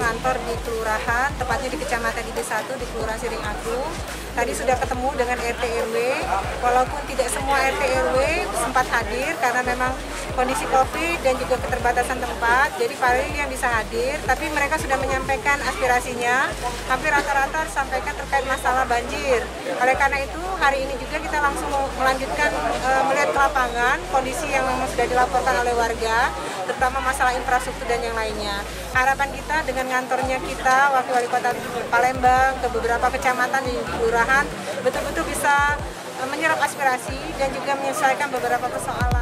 ngantor di kelurahan, tepatnya di Kecamatan ID1 di Kelurahan Siring Agung. Tadi sudah ketemu dengan RT RW, walaupun tidak semua RT RW sempat hadir karena memang kondisi COVID dan juga keterbatasan tempat, jadi paling yang bisa hadir, tapi mereka sudah menyampaikan aspirasinya, hampir rata-rata disampaikan terkait masalah banjir. Oleh karena itu, hari ini juga kita langsung melanjutkan melihat ke lapangan, kondisi yang memang sudah dilaporkan oleh warga, terutama masalah infrastruktur dan yang lainnya. Harapan kita dengan ngantornya kita, Wakil Wali Kota Palembang, ke beberapa kecamatan di kelurahan, betul-betul bisa menyerap aspirasi dan juga menyelesaikan beberapa persoalan.